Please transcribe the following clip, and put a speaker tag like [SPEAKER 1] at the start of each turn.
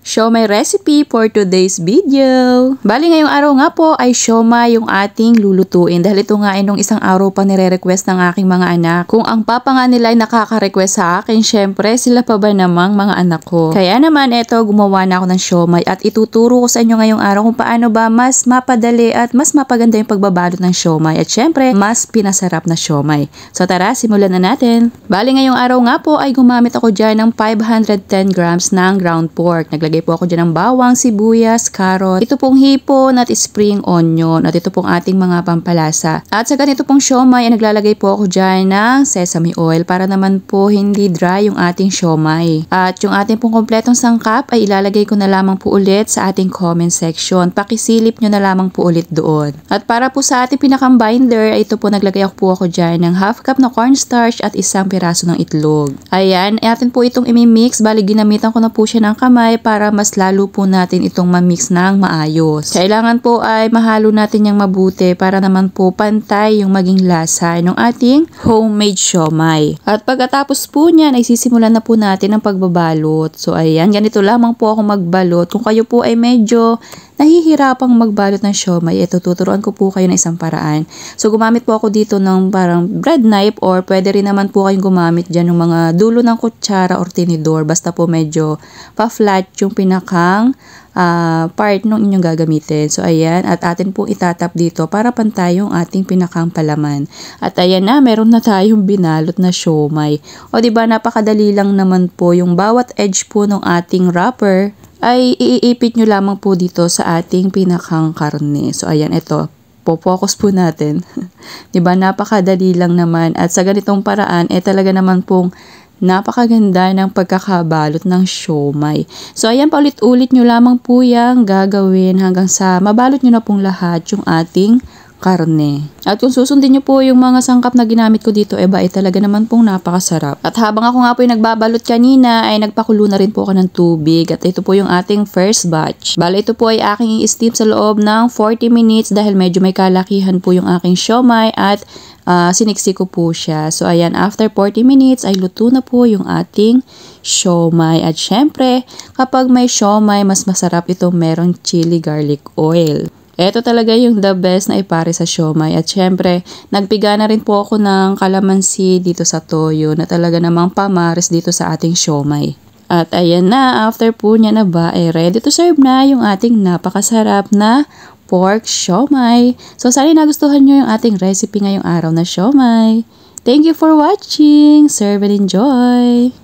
[SPEAKER 1] siomai recipe for today's video. Bali ngayong araw nga po ay siomai yung ating lulutuin dahil ito nga ay nung isang araw pa nire-request ng aking mga anak. Kung ang papa nga nila ay nakaka-request sa akin, syempre sila pa ba namang mga anak ko. Kaya naman eto, gumawa na ako ng siomai at ituturo ko sa inyo ngayong araw kung paano ba mas mapadali at mas mapaganda yung pagbabalot ng siomai at syempre mas pinasarap na siomai. So tara, simulan na natin. Bali ngayong araw nga po ay gumamit ako dyan ng 510 grams ng ground pork. Naglagay po ako dyan ng bawang, sibuyas, carrot, ito pong hipon at spring onion at ito pong ating mga pampalasa. At sa ganito pong siomai ay naglalagay po ako dyan ng sesame oil para naman po hindi dry yung ating siomai. At yung ating pong kompletong sangkap ay ilalagay ko na lamang po ulit sa ating comment section. Pakisilip nyo na lamang po ulit doon. At para po sa ating pinakang binder ay ito po naglagay po ako dyan ng half cup na cornstarch at isang piraso ng itlog. Ayan, atin po itong imimix. Bali ginamitan ko na po siya ng kamay para mas lalo po natin itong mamix ng maayos. Kailangan po ay mahalo natin yung mabuti para naman po pantay yung maging lasa ng ating homemade siomai. At pagkatapos po niyan ay sisimulan na po natin ang pagbabalot. So ayan, ganito lamang po ako magbalot. Kung kayo po ay medyo nahihirapang magbalot ng siomai, ito tuturuan ko po kayo ng isang paraan. So gumamit po ako dito ng parang bread knife or pwede rin naman po kayong gumamit dyan ng mga dulo ng kutsara or tinidor. Basta po medyo pa-flat yung pinakang part nung inyong gagamitin. So ayan, at atin pong itatap dito para pantay yung ating pinakang palaman. At ayan na, meron na tayong binalot na siomai. O diba, napakadali lang naman po. Yung bawat edge po ng ating wrapper ay iipit nyo lamang po dito sa ating pinakang karne. So ayan, ito, po-focus po natin. Diba, napakadali lang naman. At sa ganitong paraan, talaga naman pong napakaganda ng pagkakabalot ng siomai. So ayan, paulit-ulit nyo lamang po yung gagawin hanggang sa mabalot nyo na pong lahat yung ating karne. At kung susundin nyo po yung mga sangkap na ginamit ko dito, talaga naman pong napakasarap. At habang ako nga po yung nagbabalot kanina, ay nagpakulo na rin po ako ng tubig. At ito po yung ating first batch. Bale, ito po ay aking i-steam sa loob ng 40 minutes dahil medyo may kalakihan po yung aking siomai at siniksi ko po siya. So ayan, after 40 minutes ay luto na po yung ating siomai. At syempre, kapag may siomai, mas masarap itong merong chili garlic oil. Ito talaga yung the best na ipare sa siomai. At syempre, nagpiga na rin po ako ng kalamansi dito sa toyo na talaga namang pamares dito sa ating siomai. At ayan na, after po niya na ba, ready to serve na yung ating napakasarap na pork siomai. So sana nagustuhan nyo yung ating recipe ngayong araw na siomai. Thank you for watching. Serve and enjoy!